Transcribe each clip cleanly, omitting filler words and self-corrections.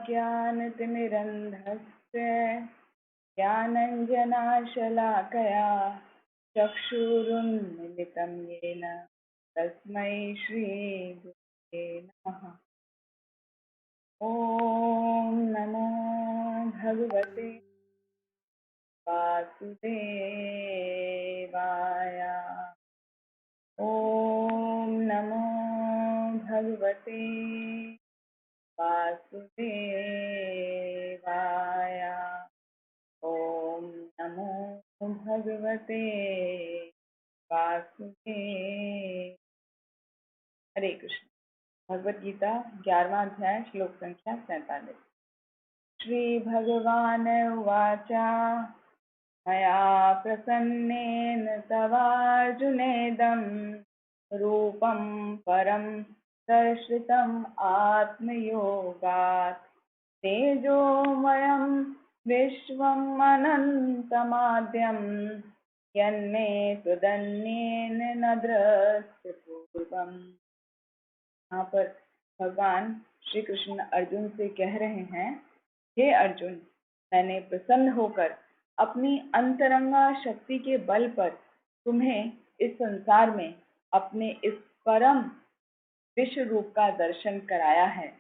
ज्ञानतिमिरन्धस्य ज्ञानञ्जनाशलाकया चक्षुरुन्मिलितं येन तस्मै श्रीगुरुवे नमः। ॐ नमो भगवते वासुदेवाय। ॐ नमो भगवते वासुदेवाय। ॐ नमो भगवते वासुदेव। हरे कृष्ण। भगवद गीता 11वां अध्याय श्लोक संख्या 47। श्री भगवान उवाच मया प्रसन्नेन तवार्जुनेदं रूपं परं दर्शितम् आत्मयोगात् तेजोमयं विश्वम् अनन्तमाद्यं यन्मे त्वदन्येन न दृष्टपूर्वम्। यहाँ पर भगवान श्री कृष्ण अर्जुन से कह रहे हैं, हे अर्जुन, मैंने प्रसन्न होकर अपनी अंतरंगा शक्ति के बल पर तुम्हें इस संसार में अपने इस परम विश्व रूप का दर्शन कराया है।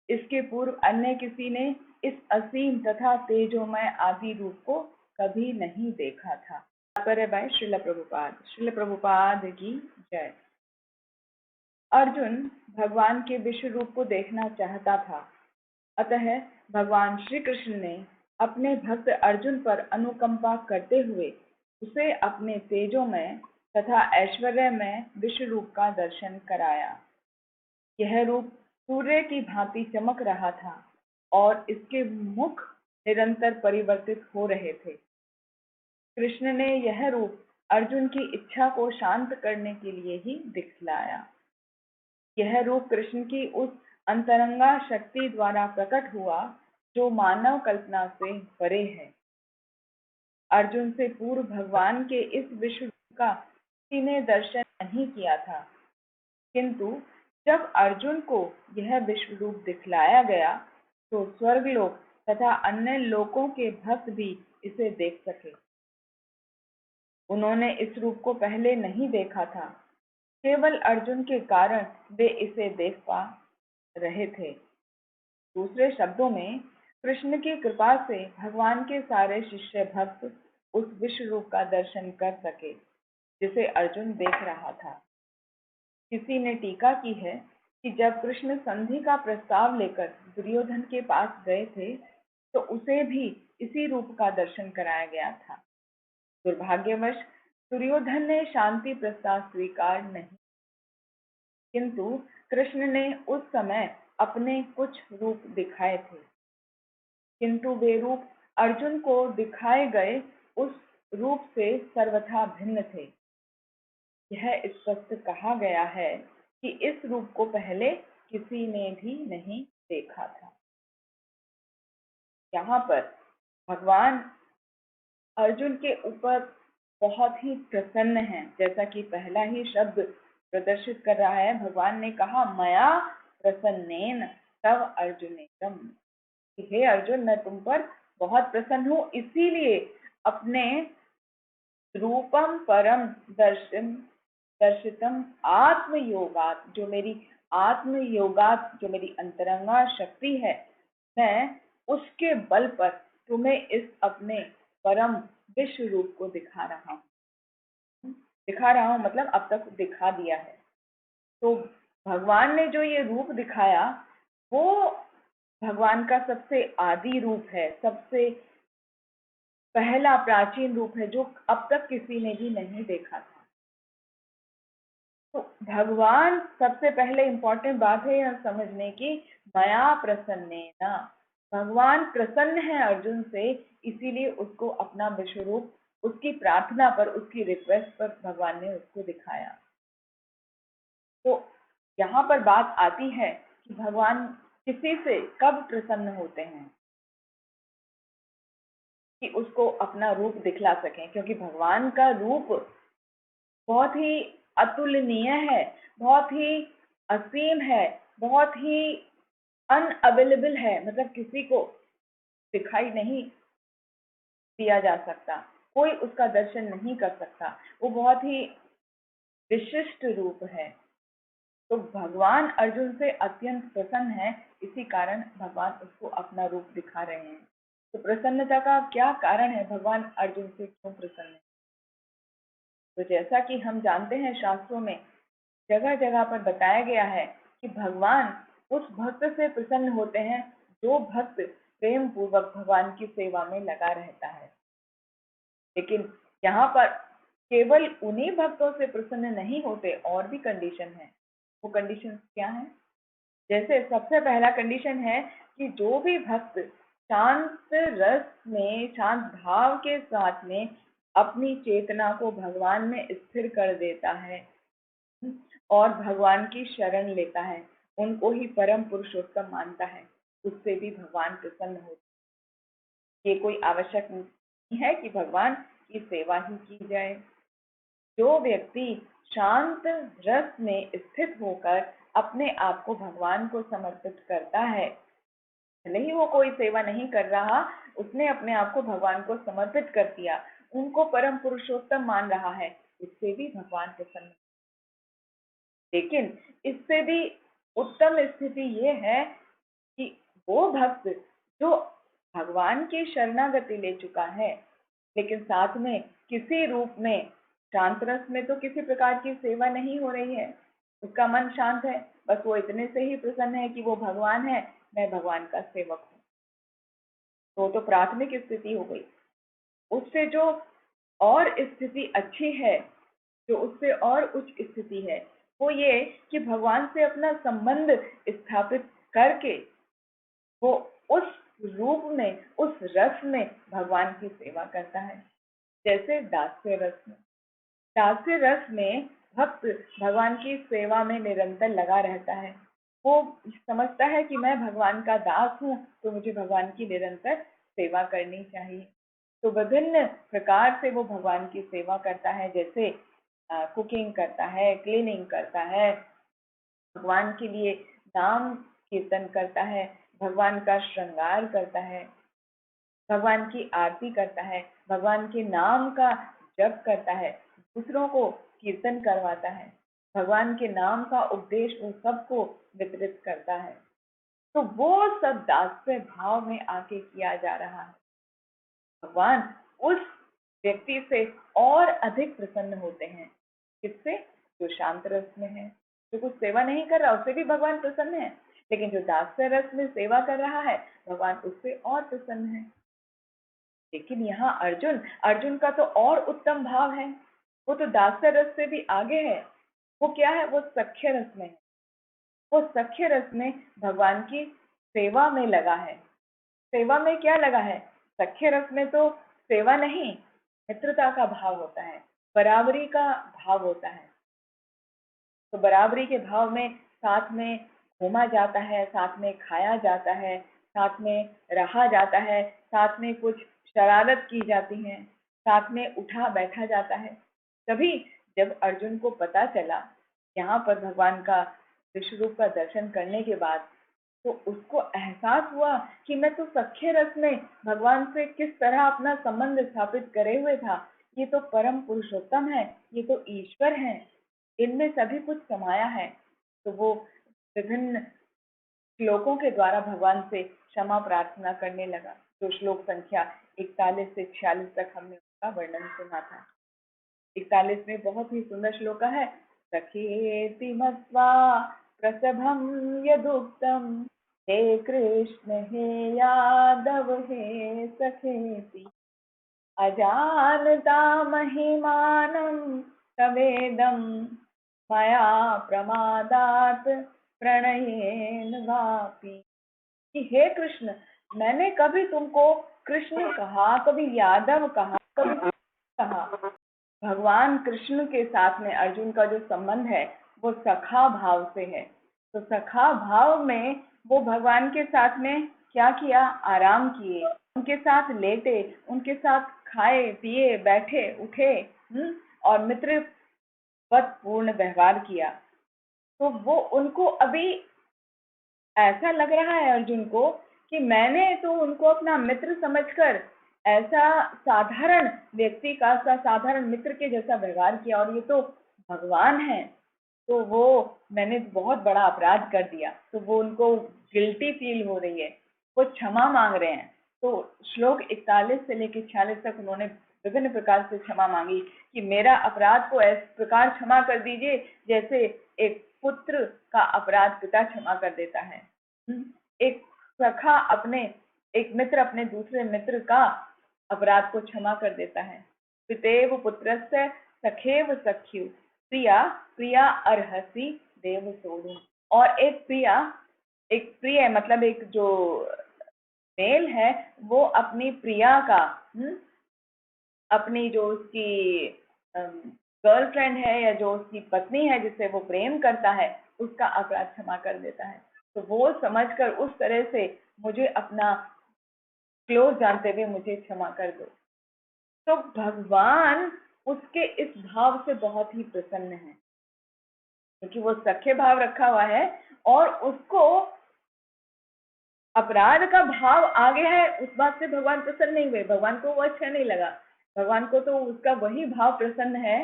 इसके पूर्व अन्य किसी ने इस असीम तथा तेजोमय आदि रूप को कभी नहीं देखा था। तात्पर्य बाय श्रील प्रभुपाद की जय। अर्जुन भगवान के विश्व रूप को देखना चाहता था, अतः भगवान श्री कृष्ण ने अपने भक्त अर्जुन पर अनुकंपा करते हुए उसे अपने तेजोमय तथा ऐश्वर्यमय विश्व रूप का दर्शन कराया। यह रूप सूर्य की भांति चमक रहा था और इसके मुख निरंतर परिवर्तित हो रहे थे। कृष्ण ने यह रूप अर्जुन की इच्छा को शांत करने के लिए ही दिखलाया। यह रूप कृष्ण की उस अंतरंगा शक्ति द्वारा प्रकट हुआ जो मानव कल्पना से परे है। अर्जुन से पूर्व भगवान के इस विश्व रूप का किसी ने दर्शन नहीं किया था, किंतु जब अर्जुन को यह विश्व रूप दिखलाया गया तो स्वर्गलोक तथा अन्य लोकों के भक्त भी इसे देख सके। उन्होंने इस रूप को पहले नहीं देखा था, केवल अर्जुन के कारण वे इसे देख पा रहे थे। दूसरे शब्दों में, कृष्ण की कृपा से भगवान के सारे शिष्य भक्त उस विश्व रूप का दर्शन कर सके जिसे अर्जुन देख रहा था। किसी ने टीका की है कि जब कृष्ण संधि का प्रस्ताव लेकर दुर्योधन के पास गए थे तो उसे भी इसी रूप का दर्शन कराया गया था। दुर्भाग्यवश दुर्योधन ने शांति प्रस्ताव स्वीकार नहीं, किंतु कृष्ण ने उस समय अपने कुछ रूप दिखाए थे, किंतु वे रूप अर्जुन को दिखाए गए उस रूप से सर्वथा भिन्न थे। यह स्पष्ट कहा गया है कि इस रूप को पहले किसी ने भी नहीं देखा था। यहाँ पर भगवान अर्जुन के ऊपर बहुत ही प्रसन्न हैं, जैसा कि पहला ही शब्द प्रदर्शित कर रहा है। भगवान ने कहा मया प्रसन्नेन तव अर्जुनेदम, हे अर्जुन, मैं तुम पर बहुत प्रसन्न हूँ, इसीलिए अपने रूपम परम दर्शितम आत्मयोगात, जो मेरी आत्मयोगात, जो मेरी अंतरंगा शक्ति है, मैं उसके बल पर तुम्हें इस अपने परम विश्व रूप को दिखा रहा हूँ। मतलब अब तक दिखा दिया है। तो भगवान ने जो ये रूप दिखाया वो भगवान का सबसे आदि रूप है, सबसे पहला प्राचीन रूप है जो अब तक किसी ने भी नहीं देखा था। तो भगवान, सबसे पहले इंपॉर्टेंट बात है यह समझने की, मया प्रसन्नेन, भगवान प्रसन्न है अर्जुन से, इसीलिए उसको अपना विश्व रूप, उसकी प्रार्थना पर, उसकी रिक्वेस्ट पर भगवान ने उसको दिखाया। तो यहाँ पर बात आती है कि भगवान किसी से कब प्रसन्न होते हैं कि उसको अपना रूप दिखला सकें, क्योंकि भगवान का रूप बहुत ही अतुलनीय है, बहुत ही असीम है, बहुत ही अनअवेलेबल है, मतलब किसी को दिखाई नहीं दिया जा सकता, कोई उसका दर्शन नहीं कर सकता, वो बहुत ही विशिष्ट रूप है। तो भगवान अर्जुन से अत्यंत प्रसन्न है, इसी कारण भगवान उसको अपना रूप दिखा रहे हैं। तो प्रसन्नता का क्या कारण है, भगवान अर्जुन से क्यों प्रसन्न है? तो जैसा कि हम जानते हैं, शास्त्रों में जगह जगह पर बताया गया है कि भगवान उस भक्त से प्रसन्न होते हैं जो भक्त प्रेम पूर्वक भगवान की सेवा में लगा रहता है। लेकिन यहाँ पर केवल उन्हीं भक्तों से प्रसन्न नहीं होते, और भी कंडीशन है। वो कंडीशन क्या है? जैसे सबसे पहला कंडीशन है कि जो भी भक्त शांत रस में, शांत भाव के साथ में अपनी चेतना को भगवान में स्थिर कर देता है और भगवान की शरण लेता है, उनको ही परम पुरुषोत्तम मानता है, उससे भी भगवान प्रसन्न होते। ये कोई आवश्यक नहीं है कि भगवान की सेवा ही की जाए। जो व्यक्ति शांत रस में स्थित होकर अपने आप को भगवान को समर्पित करता है, भले ही वो कोई सेवा नहीं कर रहा, उसने अपने आप को भगवान को समर्पित कर दिया, उनको परम पुरुषोत्तम मान रहा है, उससे भी भगवान प्रसन्न। लेकिन इससे भी उत्तम स्थिति ये है कि वो भक्त जो भगवान की शरणागति ले चुका है, लेकिन साथ में किसी रूप में, शांत रस में तो किसी प्रकार की सेवा नहीं हो रही है, उसका मन शांत है, बस वो इतने से ही प्रसन्न है कि वो भगवान है, मैं भगवान का सेवक हूँ। तो प्राथमिक स्थिति हो गई। उससे जो और स्थिति अच्छी है, जो उससे और उच्च स्थिति है, वो ये कि भगवान से अपना संबंध स्थापित करके वो उस रूप में, उस रस में भगवान की सेवा करता है। जैसे दास्य रस में, दास्य रस में भक्त भगवान की सेवा में निरंतर लगा रहता है। वो समझता है कि मैं भगवान का दास हूँ, तो मुझे भगवान की निरंतर सेवा करनी चाहिए। तो विभिन्न प्रकार से वो भगवान की सेवा करता है, जैसे कुकिंग करता है, क्लीनिंग करता है, भगवान के लिए नाम कीर्तन करता है, भगवान का श्रृंगार करता है, भगवान की आरती करता है, भगवान के नाम का जप करता है, दूसरों को कीर्तन करवाता है, भगवान के नाम का उपदेश उन सबको वितरित करता है। तो वो सब दास्य भाव में आके किया जा रहा है। भगवान उस व्यक्ति से और अधिक प्रसन्न होते हैं। किससे? जो शांत रस में है, जो कुछ सेवा नहीं कर रहा, उससे भी भगवान प्रसन्न है, लेकिन जो दास्य रस में सेवा कर रहा है, भगवान उससे और प्रसन्न है। लेकिन यहाँ अर्जुन, अर्जुन का तो और उत्तम भाव है, वो तो दास्य रस से भी आगे है। वो क्या है? वो सख्य रस में है। वो सख्य रस में भगवान की सेवा में लगा है। सेवा में क्या लगा है? सख्य रस में तो सेवा नहीं, मित्रता का भाव होता है, बराबरी का भाव होता है। तो बराबरी के भाव में साथ में घूमा जाता है, साथ में खाया जाता है, साथ में रहा जाता है, साथ में कुछ शरारत की जाती है, साथ में उठा बैठा जाता है। तभी जब अर्जुन को पता चला, यहाँ पर भगवान का विश्व रूप का दर्शन करने के बाद, तो उसको एहसास हुआ कि मैं तो सख्य रस में भगवान से किस तरह अपना संबंध स्थापित करे हुए था। ये तो परम पुरुषोत्तम है, ये तो ईश्वर है, इनमें सभी कुछ समाया है। तो वो विभिन्न श्लोकों के द्वारा भगवान से क्षमा प्रार्थना करने लगा। तो श्लोक संख्या 41 से 46 तक हमने उसका वर्णन सुना था। 41 में बहुत ही सुंदर श्लोक है। सखेति मत्वा प्रसभं यदुक्तं, हे कृष्ण हे यादव हे सखेति, अजानता महिमानं तवेदं, मया प्रमादात प्रणयेन वापि। कि हे कृष्ण, मैंने कभी तुमको कृष्ण कहा, कभी यादव कहा, कभी कहा। भगवान कृष्ण के साथ में अर्जुन का जो संबंध है वो सखा भाव से है। तो सखा भाव में वो भगवान के साथ में क्या किया? आराम किए, उनके साथ लेटे, उनके साथ खाए पिए, बैठे उठे, और मित्र पद पूर्ण व्यवहार किया। तो वो उनको अभी ऐसा लग रहा है अर्जुन को कि मैंने तो उनको अपना मित्र समझकर ऐसा साधारण व्यक्ति का सा साधारण मित्र के जैसा व्यवहार किया, और ये तो भगवान है, तो वो मैंने बहुत बड़ा अपराध कर दिया। तो वो उनको गिल्टी फील हो रही है, वो क्षमा मांग रहे हैं। तो श्लोक 41 से लेकर 46 तक उन्होंने विभिन्न प्रकार से क्षमा मांगी कि मेरा अपराध को इस प्रकार क्षमा कर दीजिए जैसे एक पुत्र का अपराध पिता क्षमा कर देता है। एक सखा अपने एक मित्र अपने दूसरे मित्र का अपराध को क्षमा कर देता है। पितेव पुत्रस्य सखेव सख्यु प्रिया प्रिया अर्हसि देव सोढुम्। और एक प्रिय मतलब एक जो मेल है वो अपनी प्रिया का अपनी जो उसकी गर्लफ्रेंड है या जो उसकी पत्नी है जिससे वो प्रेम करता है उसका अपराध क्षमा कर देता है। तो वो समझकर उस तरह से मुझे अपना क्लोज जानते हुए मुझे क्षमा कर दो। तो भगवान उसके इस भाव से बहुत ही प्रसन्न है, क्योंकि वो सख्य भाव रखा हुआ है और उसको अपराध का भाव आगे है, उस बात से भगवान प्रसन्न नहीं हुए। भगवान को वो अच्छा नहीं लगा, भगवान को तो उसका वही भाव प्रसन्न है।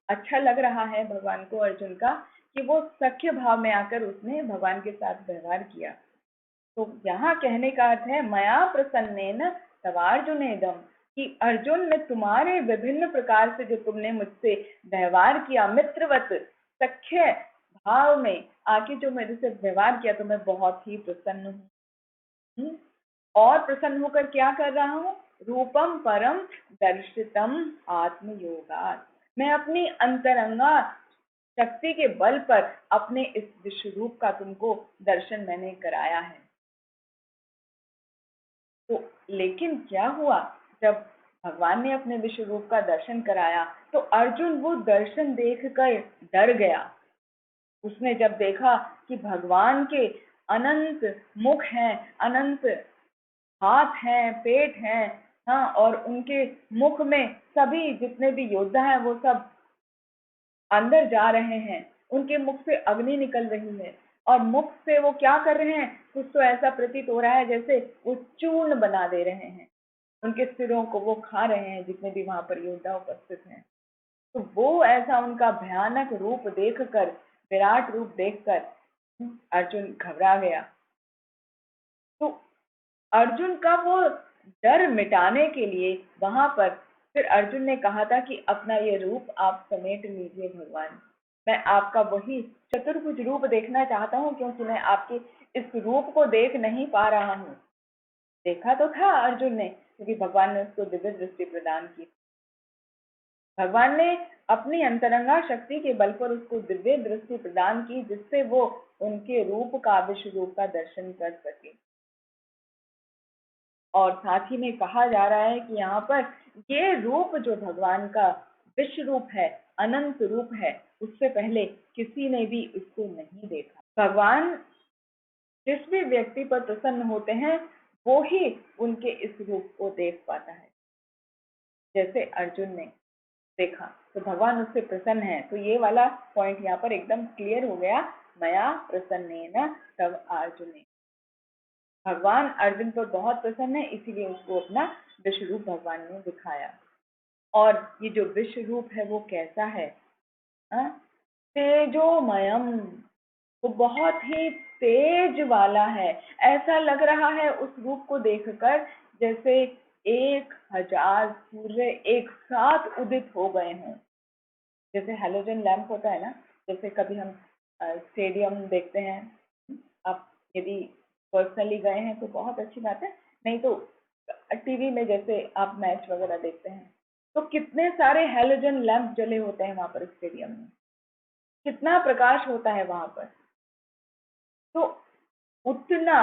अच्छा लग रहा है भगवान को अर्जुन का कि वो सख्य भाव में आकर उसने भगवान के साथ व्यवहार किया। तो यहाँ कहने का अर्थ है मया प्रसन्नेन तवार्जुनेदम, कि अर्जुन मैं तुम्हारे विभिन्न प्रकार से जो तुमने मुझसे व्यवहार किया मित्रवत सख्य भाव में आके जो मेरे से व्यवहार किया तो मैं बहुत ही प्रसन्न हूँ। और प्रसन्न होकर क्या कर रहा हूँ? रूपम परम दर्शितम आत्मयोगात्, मैं अपनी अंतरंगा शक्ति के बल पर अपने इस विश्व रूप का तुमको दर्शन मैंने कराया है। तो लेकिन क्या हुआ, जब भगवान ने अपने विश्व रूप का दर्शन कराया तो अर्जुन वो दर्शन देखकर डर गया। उसने जब देखा कि भगवान के अनंत मुख हैं, अनंत हाथ हैं, पेट हैं, हाँ, और उनके मुख में सभी जितने भी योद्धा हैं वो सब अंदर जा रहे हैं, उनके मुख से अग्नि निकल रही है और मुख से वो क्या कर रहे हैं, कुछ तो ऐसा प्रतीत हो रहा है जैसे वो चूर्ण बना दे रहे हैं, उनके सिरों को वो खा रहे हैं जितने भी वहां पर योद्धा उपस्थित हैं। तो वो ऐसा उनका भयानक रूप देखकर, विराट रूप देखकर अर्जुन घबरा गया। तो अर्जुन का वो डर मिटाने के लिए वहां पर फिर अर्जुन ने कहा था कि अपना ये रूप आप समेट लीजिए भगवान, मैं आपका वही चतुर्भुज रूप देखना चाहता हूँ, क्योंकि मैं आपके इस रूप को देख नहीं पा रहा हूँ। देखा तो था अर्जुन ने, क्योंकि भगवान ने उसको दिव्य दृष्टि प्रदान की। भगवान ने अपनी अंतरंगा शक्ति के बल पर उसको दिव्य दृष्टि प्रदान की, जिससे वो उनके रूप का विश्व रूप का दर्शन कर सके। और साथ ही में कहा जा रहा है कि यहाँ पर ये रूप जो भगवान का विश्व रूप है, अनंत रूप है, उससे पहले किसी ने भी उसको नहीं देखा। भगवान जिस भी व्यक्ति पर प्रसन्न होते हैं वो ही उनके इस रूप को देख पाता है। जैसे अर्जुन ने देखा तो भगवान उससे प्रसन्न है। तो ये वाला पॉइंट यहाँ पर एकदम क्लियर हो गया, मया प्रसन्नेन तव अर्जुने। भगवान अर्जुन पर बहुत प्रसन्न है, इसीलिए उसको अपना विश्व रूप भगवान ने दिखाया। और ये जो विश्व रूप है वो कैसा है? तेजोमयम, वो बहुत ही तेज वाला है। ऐसा लग रहा है उस रूप को देखकर जैसे 1000 सूर्य एक साथ उदित हो गए हों। जैसे हेलोजन लैंप होता है ना, जैसे कभी हम स्टेडियम देखते हैं, आप यदि पर्सनली गए हैं तो बहुत अच्छी बात है, नहीं तो टीवी में जैसे आप मैच वगैरह देखते हैं तो कितने सारे हेलोजन लैंप जले होते हैं वहां पर स्टेडियम में, कितना प्रकाश होता है वहां पर। तो उतना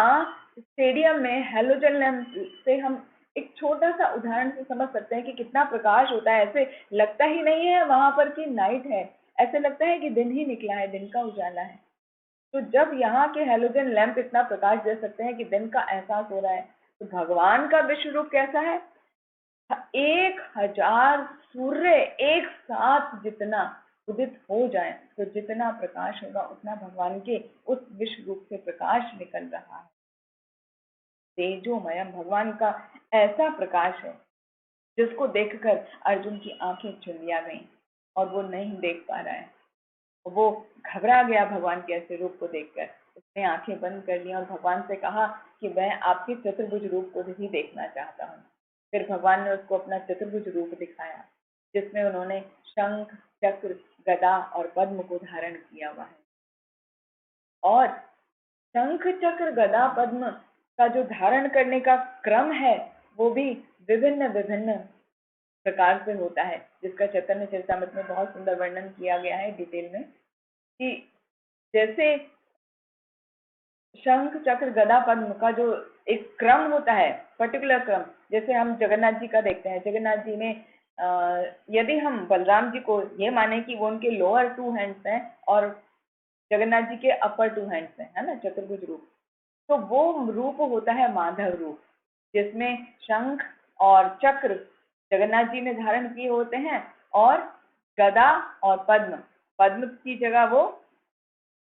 स्टेडियम में हेलोजन लैंप से हम एक छोटा सा उदाहरण से समझ सकते हैं कि कितना प्रकाश होता है। ऐसे लगता ही नहीं है वहां पर कि नाइट है, ऐसे लगता है कि दिन ही निकला है, दिन का उजाला है। तो जब यहाँ के हेलोजन लैंप इतना प्रकाश दे सकते हैं कि दिन का एहसास हो रहा है, तो भगवान का विश्व रूप कैसा है? 1000 सूर्य एक साथ जितना उदित हो जाए तो जितना प्रकाश होगा उतना भगवान के उस विश्व रूप से प्रकाश निकल रहा है। तेजोमयम भगवान का ऐसा प्रकाश है जिसको देखकर अर्जुन की आंखें चुंधिया गईं और वो नहीं देख पा रहा है। वो घबरा गया भगवान के ऐसे रूप को देखकर। उसने आंखें बंद कर ली और भगवान से कहा कि मैं आपके चतुर्भुज रूप को ही देखना चाहता हूँ। फिर भगवान ने उसको अपना चतुर्भुज रूप दिखाया जिसमें उन्होंने शंख, चक्र, गदा और पद्म को धारण किया हुआ है। और शंख, चक्र, गदा, पद्म का जो धारण करने का क्रम है वो भी विभिन्न विभिन्न प्रकार से होता है, जिसका चैतन्य चरितामृत में बहुत सुंदर वर्णन किया गया है डिटेल में, कि जैसे शंख, चक्र, गदा, पद्म का जो एक क्रम होता है, पर्टिकुलर क्रम, जैसे हम जगन्नाथ जी का देखते हैं। जगन्नाथ जी में यदि हम बलराम जी को ये माने कि वो उनके लोअर टू हैंड्स हैं और जगन्नाथ जी के अपर टू हैंड्स हैं, है ना, चतुर्भुज रूप, तो वो रूप होता है माधव रूप, जिसमें शंख और चक्र जगन्नाथ जी ने धारण किए होते हैं और गदा और पद्म, पद्म की जगह वो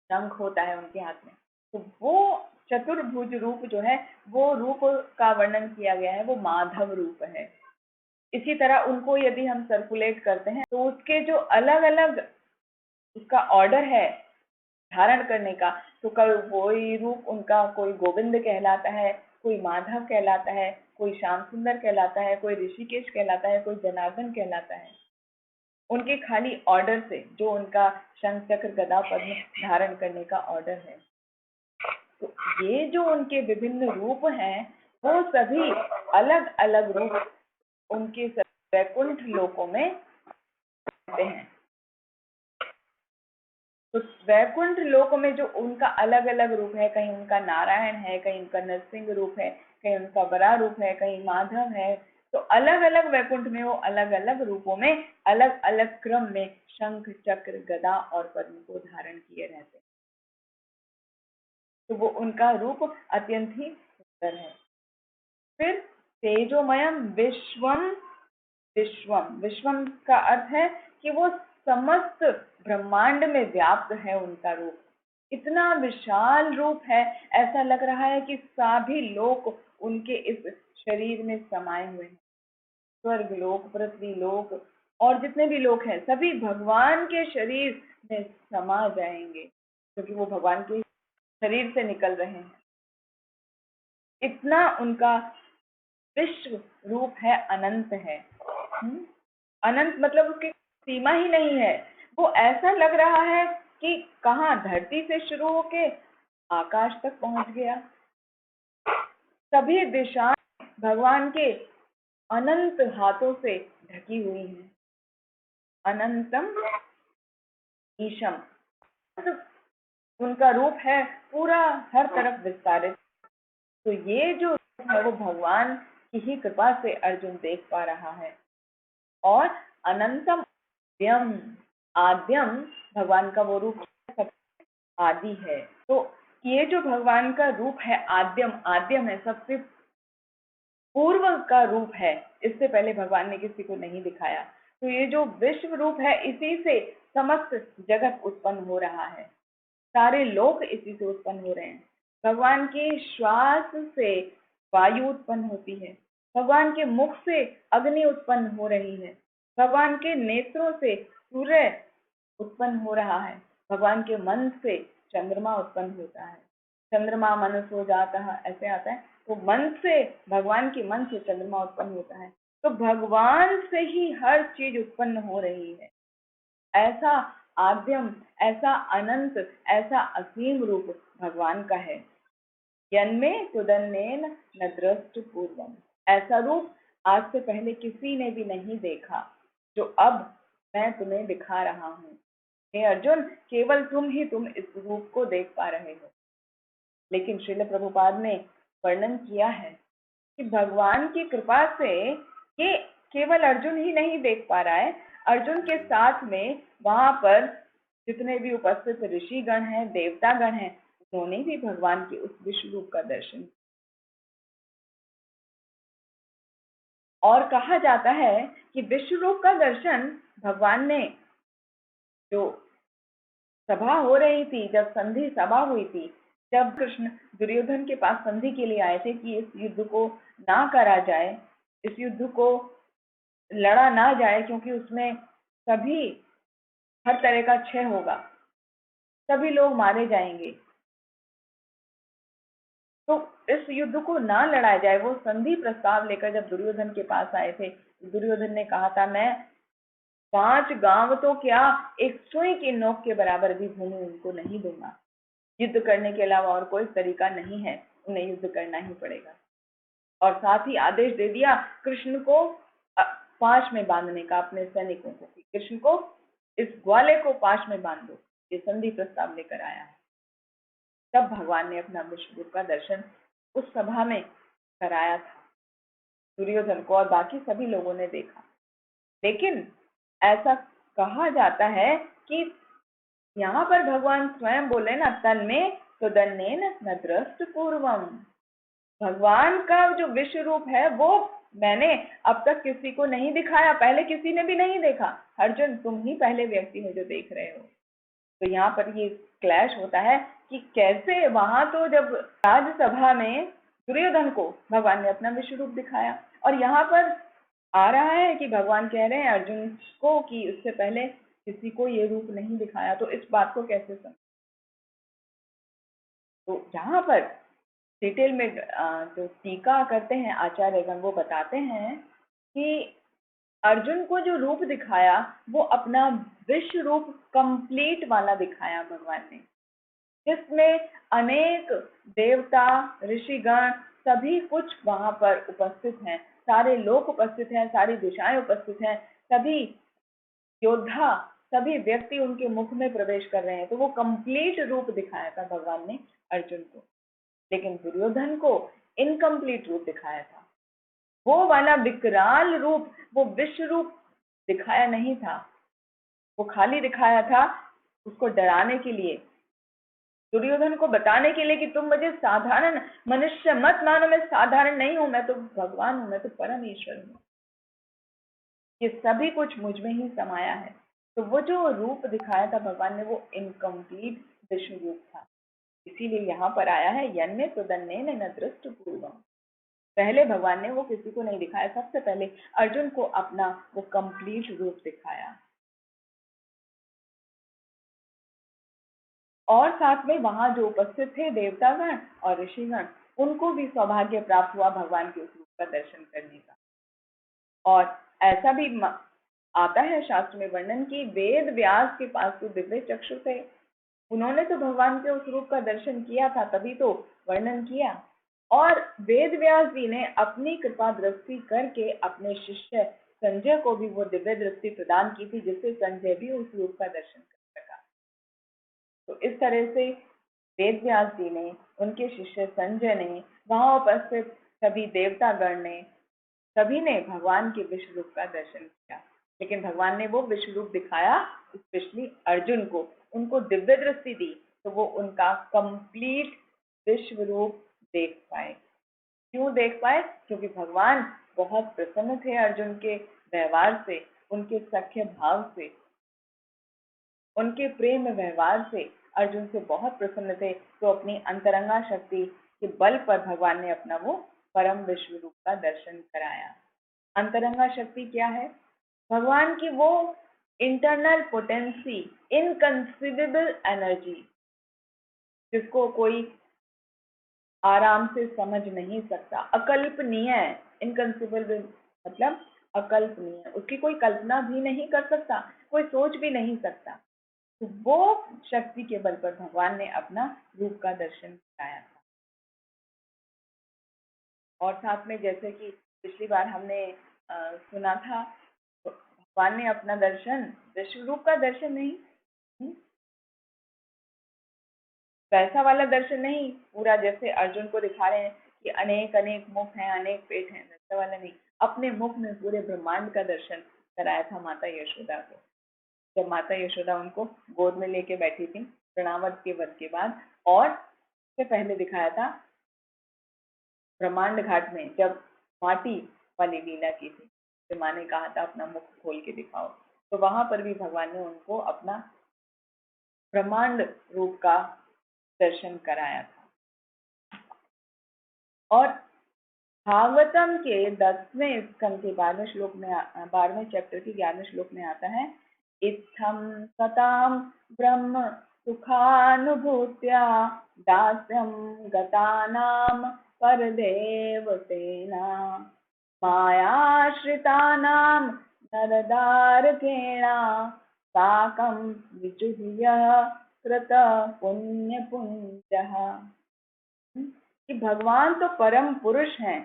शंख होता है उनके हाथ में। तो वो चतुर्भुज रूप जो है वो रूप का वर्णन किया गया है, वो माधव रूप है। इसी तरह उनको यदि हम सर्कुलेट करते हैं तो उसके जो अलग अलग उसका ऑर्डर है धारण करने का, तो कोई रूप उनका, कोई गोविंद कहलाता है, कोई माधव कहलाता है, कोई श्याम सुंदर कहलाता है, कोई ऋषिकेश कहलाता है, कोई जनार्दन कहलाता है। उनके खाली ऑर्डर से, जो उनका शंख, चक्र, गदा, पद्म धारण करने का ऑर्डर है। तो ये जो उनके विभिन्न रूप हैं वो सभी अलग अलग रूप उनके वैकुंठ लोकों में रहते हैं। तो वैकुंठ लोक में जो उनका अलग अलग रूप है, कहीं उनका नारायण है, कहीं उनका नरसिंह रूप है, कहीं उनका वराह रूप है, कहीं माधव है, तो अलग अलग वैकुंठ में वो अलग अलग रूपों में अलग अलग क्रम में शंख, चक्र, गदा और पद्म को धारण किए रहते हैं। तो वो उनका रूप अत्यंत ही सुंदर है। फिर तेजोमयम विश्वम, विश्वम, विश्वम का अर्थ है कि वो समस्त ब्रह्मांड में व्याप्त है उनका रूप। इतना विशाल रूप है, ऐसा लग रहा है कि सभी लोग उनके इस शरीर में समाये हुए हैं। स्वर्ग लोक, पृथ्वी लोक और जितने भी लोग हैं सभी भगवान के शरीर में समा जाएंगे, क्योंकि वो भगवान के शरीर से निकल रहे हैं। इतना उनका विश्व रूप है, अनंत है। अनंत मतलब उसकी सीमा ही नहीं है। वो ऐसा लग रहा है कि कहाँ धरती से शुरू होके आकाश तक पहुंच गया। सभी दिशा भगवान के अनंत हाथों से ढकी हुई हैं। अनंतम ईशम, तो उनका रूप है पूरा हर तरफ विस्तारित। तो ये जो रूप है वो भगवान की ही कृपा से अर्जुन देख पा रहा है। और अनंतम आद्यम, आद्यम भगवान का वो रूप आदि है। तो ये जो भगवान का रूप है आद्यम, आद्यम है, सबसे पूर्व का रूप है, इससे पहले भगवान ने किसी को नहीं दिखाया। तो ये जो विश्व रूप है इसी से समस्त जगत उत्पन्न हो रहा है, सारे लोग इसी से उत्पन्न हो रहे हैं। भगवान के श्वास से वायु उत्पन्न होती है, भगवान के मुख से अग्नि उत्पन्न हो रही है, भगवान के नेत्रों से सूर्य उत्पन्न हो रहा है, भगवान के मन से चंद्रमा उत्पन्न होता है। चंद्रमा मनसो जाता है, ऐसे आता है। तो मन से, भगवान के मन से चंद्रमा उत्पन्न होता है। तो भगवान से ही हर चीज उत्पन्न हो रही है। ऐसा आद्यम, ऐसा अनंत, ऐसा असीम रूप भगवान का है। जन्मे तुदन्नेन न दृष्ट पूर्वम, ऐसा रूप आज से पहले किसी ने भी नहीं देखा जो अब मैं तुम्हें दिखा रहा हूँ। हे अर्जुन, केवल तुम इस रूप को देख पा रहे हो। लेकिन श्रील प्रभुपाद ने वर्णन किया है कि भगवान की कृपा से ये केवल अर्जुन ही नहीं देख पा रहा है, अर्जुन के साथ में वहां पर जितने भी उपस्थित ऋषिगण हैं, देवतागण हैं, उन्होंने भी भगवान के उस विश्व रूप का दर्शन। और कहा जाता है कि विश्व रूप का दर्शन भगवान ने जो सभा हो रही थी, जब संधि सभा हुई थी, जब कृष्ण दुर्योधन के पास संधि के लिए आए थे कि इस युद्ध को ना करा जाए, इस युद्ध को लड़ा ना जाए, क्योंकि उसमें सभी हर तरह का क्षय होगा, सभी लोग मारे जाएंगे, तो इस युद्ध को ना लड़ा जाए। वो संधि प्रस्ताव लेकर जब दुर्योधन के पास आए थे, दुर्योधन ने कहा था, मैं 5 गांव तो क्या, एक सुई की नोक के बराबर भी भूमि उनको नहीं दूंगा। युद्ध करने के अलावा और कोई तरीका नहीं है, उन्हें युद्ध करना ही पड़ेगा। और साथ ही आदेश दे दिया कृष्ण को पाश में बांधने का, अपने सैनिकों को, कि कृष्ण को इस ग्वाले को पाश में बांध दो। ये संधि प्रस्ताव लेकर आया है। तब भगवान ने अपना विश्व रूप का दर्शन उस सभा में कराया था। दुर्योधन को और बाकी सभी लोगों ने देखा। लेकिन ऐसा कहा जाता है कि यहाँ पर भगवान स्वयं बोले ना, तन में सुदन्नेन न दृष्ट पूर्वम। भगवान का जो विश्व रूप है वो मैंने अब तक किसी को नहीं दिखाया, पहले किसी ने भी नहीं देखा। अर्जुन, तुम ही पहले व्यक्ति हो जो देख रहे हो। तो यहाँ पर ये क्लैश होता है कि कैसे वहां तो जब राज्यसभा में दुर्योधन को भगवान ने अपना विश्व रूप दिखाया, और यहाँ पर आ रहा है कि भगवान कह रहे हैं अर्जुन को कि उससे पहले किसी को ये रूप नहीं दिखाया। तो इस बात को कैसे समझ, तो यहाँ पर डिटेल में जो टीका करते हैं आचार्यगण, वो बताते हैं कि अर्जुन को जो रूप दिखाया वो अपना विश्व रूप कंप्लीट वाला दिखाया भगवान ने, जिसमें अनेक देवता, ऋषिगण, सभी कुछ वहां पर उपस्थित हैं, सारे लोग उपस्थित हैं, सारी दिशाएं उपस्थित हैं, सभी योद्धा, सभी व्यक्ति उनके मुख में प्रवेश कर रहे हैं। तो वो कंप्लीट रूप दिखाया था भगवान ने अर्जुन को। लेकिन दुर्योधन को इनकम्प्लीट रूप दिखाया था। वो वाला विकराल रूप, वो विश्व रूप दिखाया नहीं था, वो खाली दिखाया था उसको डराने के लिए, दुर्योधन को बताने के लिए कि तुम मुझे साधारण मनुष्य मत मानो, मैं साधारण नहीं हूं, मैं तो भगवान हूं, मैं तो परम ईश्वर हूं, ये सभी कुछ मुझ में ही समाया है। तो वो जो रूप दिखाया था भगवान ने, वो इनकम्प्लीट विश्व रूप था। इसीलिए यहाँ पर आया है, यन्मे सुदन्नेन न दृष्ट पूर्वम। पहले भगवान ने वो किसी को नहीं दिखाया, सबसे पहले अर्जुन को अपना वो कंप्लीट रूप दिखाया। और साथ में वहां जो उपस्थित थे देवतागण और ऋषिगण, उनको भी सौभाग्य प्राप्त हुआ भगवान के उस रूप का दर्शन करने का। और ऐसा भी आता है शास्त्र में वर्णन की वेद व्यास के पास तो दिव्य चक्षु थे, उन्होंने तो भगवान के उस रूप का दर्शन किया था, तभी तो वर्णन किया। और वेद व्यास जी ने अपनी कृपा दृष्टि करके अपने शिष्य संजय को भी वो दिव्य दृष्टि प्रदान की थी, जिससे संजय भी उस रूप का दर्शन कर सका। तो इस तरह से वेद व्यास जी ने, उनके शिष्य संजय ने, वहां उपस्थित सभी देवतागण ने, सभी ने भगवान के विश्व रूप का दर्शन किया। लेकिन भगवान ने वो विश्व रूप दिखाया स्पेशली अर्जुन को, उनको दिव्य दृष्टि दी, तो वो उनका कंप्लीट विश्व रूप देख पाए। क्यों देख पाए? क्योंकि भगवान बहुत प्रसन्न थे अर्जुन के व्यवहार से, उनके सख्य भाव से, उनके प्रेम व्यवहार से अर्जुन से बहुत प्रसन्न थे। तो अपनी अंतरंगा शक्ति के बल पर भगवान ने अपना वो परम विश्व रूप का दर्शन कराया। अंतरंगा शक्ति क्या है? भगवान की वो इंटरनल पोटेंसी, इनकंसीवेबल एनर्जी, जिसको कोई आराम से समझ नहीं सकता, अकल्पनीय है। इनकंसीवेबल मतलब अकल्पनीय, उसकी कोई कल्पना भी नहीं कर सकता, कोई सोच भी नहीं सकता। तो वो शक्ति के बल पर भगवान ने अपना रूप का दर्शन कराया था। और साथ में जैसे कि पिछली बार हमने सुना था, तो भगवान ने अपना दर्शन विश्व रूप का दर्शन नहीं, वैसा वाला दर्शन नहीं पूरा जैसे अर्जुन को दिखा रहे हैं कि अनेक अनेक मुख हैं, अनेक पेट हैं, वैसा वाला नहीं, अपने मुख में पूरे ब्रह्मांड का दर्शन कराया था माता यशोदा को। जब माता यशोदा उनको गोद में लेके बैठी थी प्रणावत के वध के बाद, और से पहले दिखाया था ब्रह्मांड घाट में, जब माटी वाली लीला की थी, तो माँ ने कहा था अपना मुख खोल के दिखाओ, तो वहां पर भी भगवान ने उनको अपना ब्रह्मांड रूप का दर्शन कराया था। और भागवतम के 10वें स्कंद के 12वें श्लोक में 12वें चैप्टर के 11वें श्लोक में आता है, इत्थं सतां ब्रह्म सुखानुभूत्या दास्यं गतानां परदेवतेना मायाश्रितानां नरदारकेण साकं विजुह्य कृत पुण्यपुञ्जः। कि भगवान तो परम पुरुष हैं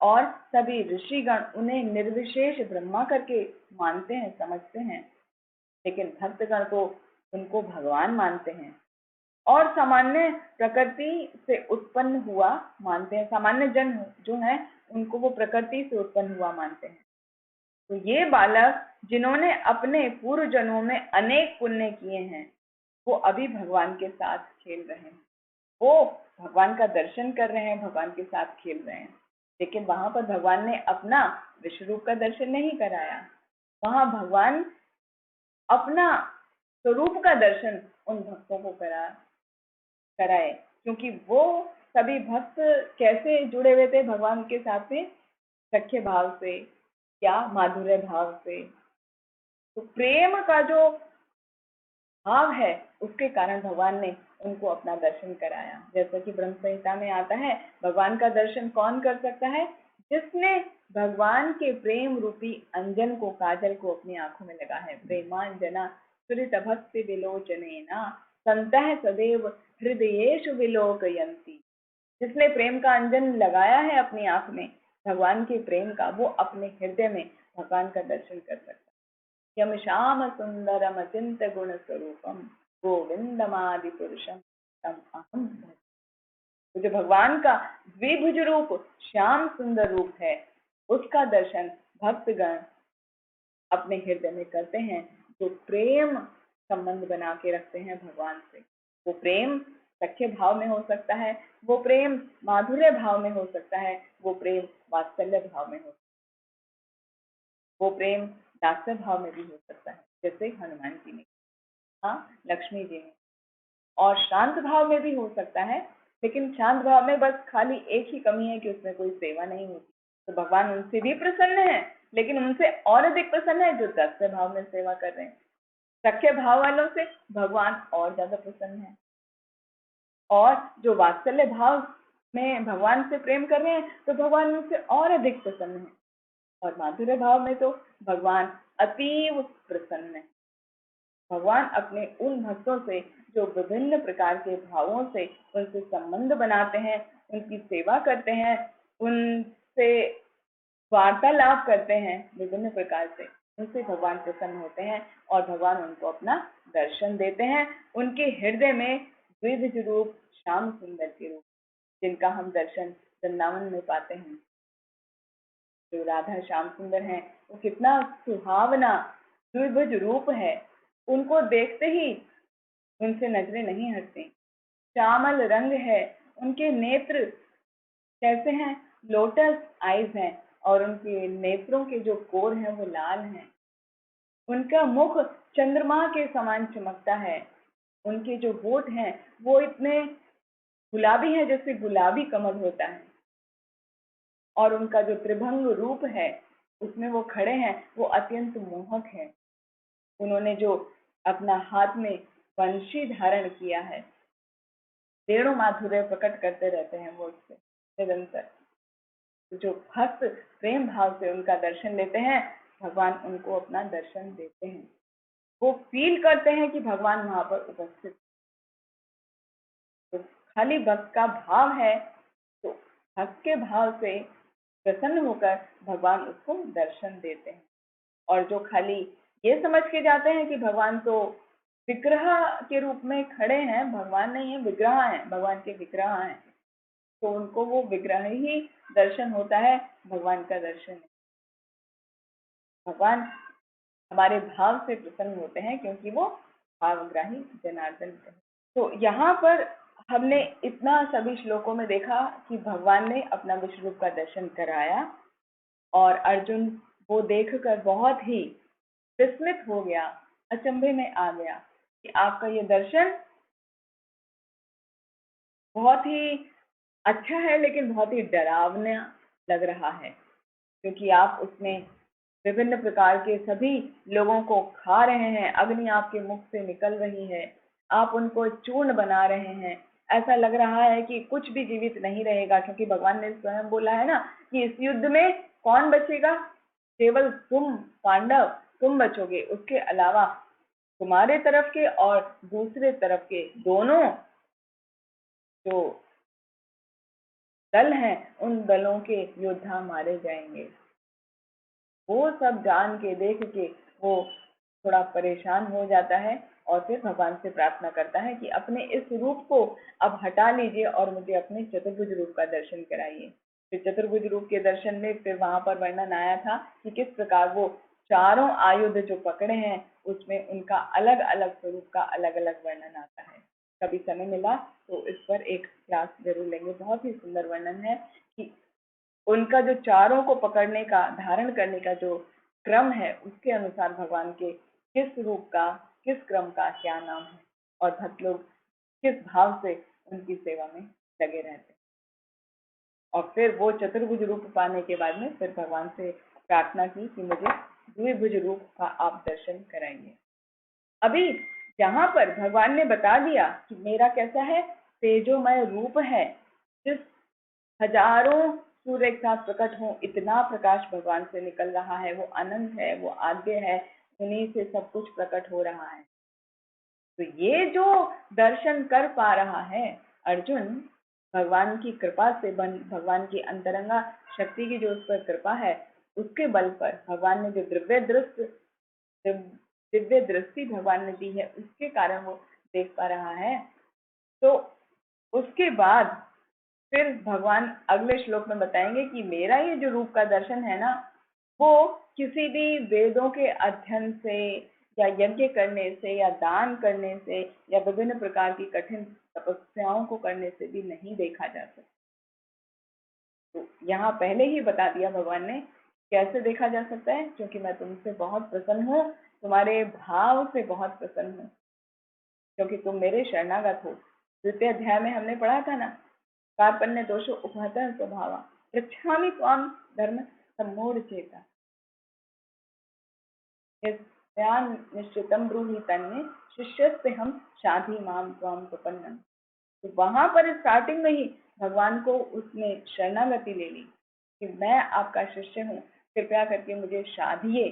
और सभी ऋषिगण उन्हें निर्विशेष ब्रह्मा करके मानते हैं, समझते हैं, लेकिन भक्तगण को उनको भगवान मानते हैं और सामान्य प्रकृति से उत्पन्न हुआ मानते हैं। सामान्य जन जो है उनको वो प्रकृति से उत्पन्न हुआ मानते हैं। तो ये बालक जिन्होंने अपने पूर्व जन्मों में अनेक पुण्य किए हैं, वो अभी भगवान के साथ खेल रहे हैं, वो भगवान का दर्शन कर रहे हैं, भगवान के साथ खेल रहे हैं। लेकिन वहां पर भगवान ने अपना विश्व रूप का दर्शन नहीं कराया, वहां भगवान अपना स्वरूप का दर्शन उन भक्तों को कराए, क्योंकि वो सभी भक्त कैसे जुड़े हुए थे भगवान के साथ में, सख्य भाव से या माधुर्य भाव से। तो प्रेम का जो भाव है उसके कारण भगवान ने उनको अपना दर्शन कराया। जैसा कि ब्रह्म संहिता में आता है, भगवान का दर्शन कौन कर सकता है? जिसने भगवान के प्रेम रूपी अंजन को, काजल को अपनी आंखों में लगा है। प्रेमांजना स्फुरित भक्ति विलोचनेना संतः सदैव हृदयेषु विलोकयन्ति। जिसने प्रेम का अंजन लगाया है अपनी आंख में भगवान के प्रेम का, वो अपने हृदय में भगवान का दर्शन कर सकता है। यम श्याम सुंदरम अचिंत्य गुण स्वरूपम गोविंदमादि पुरुषम तम अहम भज। तो जो भगवान का द्विभुज रूप श्याम सुंदर रूप है, उसका दर्शन भक्तगण अपने हृदय में करते हैं, जो प्रेम संबंध बना के रखते हैं भगवान से। वो प्रेम सख्य भाव में हो सकता है, वो प्रेम माधुर्य भाव में हो सकता है, वो प्रेम वात्सल्य भाव में हो सकता है, वो प्रेम दास्य भाव में भी हो सकता है, जैसे हनुमान जी ने, हाँ, लक्ष्मी जी ने। और शांत भाव में भी हो सकता है, लेकिन शांत भाव में बस खाली एक ही कमी है कि उसमें कोई सेवा नहीं होती। तो भगवान उनसे भी प्रसन्न है, लेकिन उनसे और अधिक प्रसन्न है जो दास्य भाव में सेवा कर रहे हैं। सख्य भाव वालों से भगवान और ज्यादा प्रसन्न है, और जो वात्सल्य भाव में भगवान से प्रेम कर रहे हैं तो भगवान उनसे और अधिक प्रसन्न है। और माधुर्य भाव में तो भगवान अतीव प्रसन्न है। भगवान अपने उन भक्तों से जो विभिन्न प्रकार के भावों से उनसे संबंध बनाते हैं, उनकी सेवा करते हैं, उनसे वार्तालाप करते हैं विभिन्न प्रकार से, उनसे भगवान प्रसन्न होते हैं और भगवान उनको अपना दर्शन देते हैं। उनके हृदय में द्विभुज रूप श्याम सुंदर के रूप, जिनका हम दर्शन वृंदावन में पाते हैं। जो राधा श्याम सुंदर हैं, वो कितना सुहावना द्विभुज रूप है, उनको देखते ही उनसे नजरें नहीं हटती। श्यामल रंग है, उनके नेत्र कैसे हैं? लोटस आईज हैं, और उनके नेत्रों के जो कोर हैं वो लाल हैं। उनका मुख चंद्रमा के समान चमकता है। उनके जो होठ हैं वो इतने गुलाबी हैं जैसे गुलाबी कमल होता है। और उनका जो त्रिभंग रूप है उसमें वो खड़े हैं, वो अत्यंत मोहक है। उन्होंने जो अपना हाथ में वंशी धारण किया है, वेणु माधुर्य प्रकट करते रहते हैं वो उससे निरंतर। जो भक्त प्रेम भाव से उनका दर्शन लेते हैं, भगवान उनको अपना दर्शन देते हैं। वो फील करते हैं कि भगवान वहां पर उपस्थित। तो खाली भक्त का भाव है, तो भक्त के भाव से प्रसन्न होकर भगवान उसको दर्शन देते हैं। और जो खाली ये समझ के जाते हैं कि भगवान तो विग्रह के रूप में खड़े हैं, भगवान नहीं है, विग्रह हैं, भगवान के विग्रह हैं, तो उनको वो विग्रह ही दर्शन होता है, भगवान का दर्शन है। भगवान हमारे भाव से प्रसन्न होते हैं क्योंकि वो भावग्राही जनार्दन है। तो यहाँ पर हमने इतना सभी श्लोकों में देखा कि भगवान ने अपना विश्व रूप का दर्शन कराया और अर्जुन वो देखकर बहुत ही विस्मित हो गया, अचंभे में आ गया कि आपका ये दर्शन बहुत ही अच्छा है, लेकिन बहुत ही डरावना लग रहा है, क्योंकि आप उसमें विभिन्न प्रकार के सभी लोगों को खा रहे हैं, अग्नि आपके मुख से निकल रही है, आप उनको चूर्ण बना रहे हैं। ऐसा लग रहा है कि कुछ भी जीवित नहीं रहेगा, क्योंकि भगवान ने स्वयं बोला है ना कि इस युद्ध में कौन बचेगा? केवल तुम पांडव, तुम बचोगे। उसके अलावा तुम्हारे तरफ के और दूसरे तरफ के दोनों जो दल हैं, उन दलों के योद्धा मारे जाएंगे। वो सब जान के, देख के वो थोड़ा परेशान हो जाता है और फिर भगवान से प्रार्थना करता है कि अपने इस रूप को अब हटा लीजिए और मुझे अपने चतुर्भुज रूप का दर्शन कराइए। फिर चतुर्भुज रूप के दर्शन में फिर वहां पर वर्णन आया था कि किस प्रकार वो चारों आयुध जो पकड़े हैं उसमें उनका अलग अलग स्वरूप का अलग अलग वर्णन आता है। कभी समय मिला तो इस पर एक क्लास जरूर लेंगे। बहुत ही सुंदर वर्णन है कि उनका जो चारों को पकड़ने का, धारण करने का जो क्रम है, उसके अनुसार भगवान के किस रूप का, किस क्रम का क्या नाम है और भक्त लोग किस भाव से उनकी सेवा में लगे रहते हैं। और फिर वो चतुर्भुज रूप पाने के बाद में फिर भगवान से प्रार्थना की कि मुझे द्विभुज रूप का आप दर्शन कराइए। अभी यहाँ पर भगवान ने बता दिया कि मेरा कैसा है, तेजोमय रूप है, जिस हजारों सूर्य एक साथ प्रकट हो, इतना प्रकाश भगवान से निकल रहा है। वो अनंत है, वो आद्य है, उन्हीं से सब कुछ प्रकट हो रहा है। तो ये जो दर्शन कर पा रहा है अर्जुन, भगवान की कृपा से, भगवान की अंतरंगा शक्ति की जो उस पर कृपा है, उसके बल पर भगवान ने जो दिव्य दृष्टि भगवान ने दी है, उसके कारण वो देख पा रहा है। तो उसके बाद फिर भगवान अगले श्लोक में बताएंगे कि मेरा ये जो रूप का दर्शन है ना, वो किसी भी वेदों के अध्ययन से या यज्ञ करने से या दान करने से या विभिन्न प्रकार की कठिन तपस्याओं को करने से भी नहीं देखा जा सकता। तो यहाँ पहले ही बता दिया भगवान ने कैसे देखा जा सकता है, क्योंकि मैं तुमसे बहुत प्रसन्न हूँ, तुम्हारे भाव से बहुत प्रसन्न हूँ, क्योंकि तुम मेरे शरणागत हो। द्वितीय अध्याय में हमने पढ़ा था ना, कार्पण्य दोषो उपहतः स्वभावा पृच्छामि त्वाम धर्म सम्मूढ़चेता यस्यान् निश्चितं ब्रूहि तन्मे शिष्यस्ते हम शाधि माम त्वाम प्रपन्नम। तो वहां पर स्टार्टिंग में ही भगवान को उसने शरणागति ले ली कि मैं आपका शिष्य हूँ, कृपया करके मुझे शाधिए,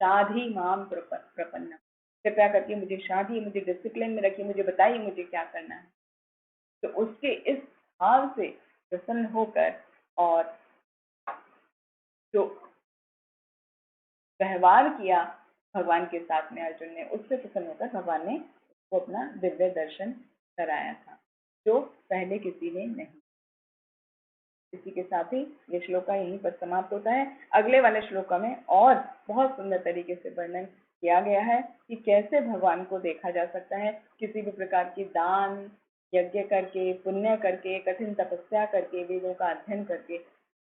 शाधि माम प्रपन्नम, कृपया करके मुझे शाधिए, मुझे डिसिप्लिन में रखिए, मुझे बताइए मुझे क्या करना है। तो उसके इस भाव से प्रसन्न होकर और जो व्यवहार किया भगवान के साथ में अर्जुन ने, उससे प्रसन्न होकर भगवान ने उसको अपना दिव्य दर्शन कराया था, जो पहले किसी ने नहीं। इसी के साथ ही ये श्लोक यहीं पर समाप्त होता है। अगले वाले श्लोक में और बहुत सुंदर तरीके से वर्णन किया गया है कि कैसे भगवान को देखा जा सकता है। किसी भी प्रकार की दान यज्ञ करके, पुण्य करके, कठिन तपस्या करके, वेदों का अध्ययन करके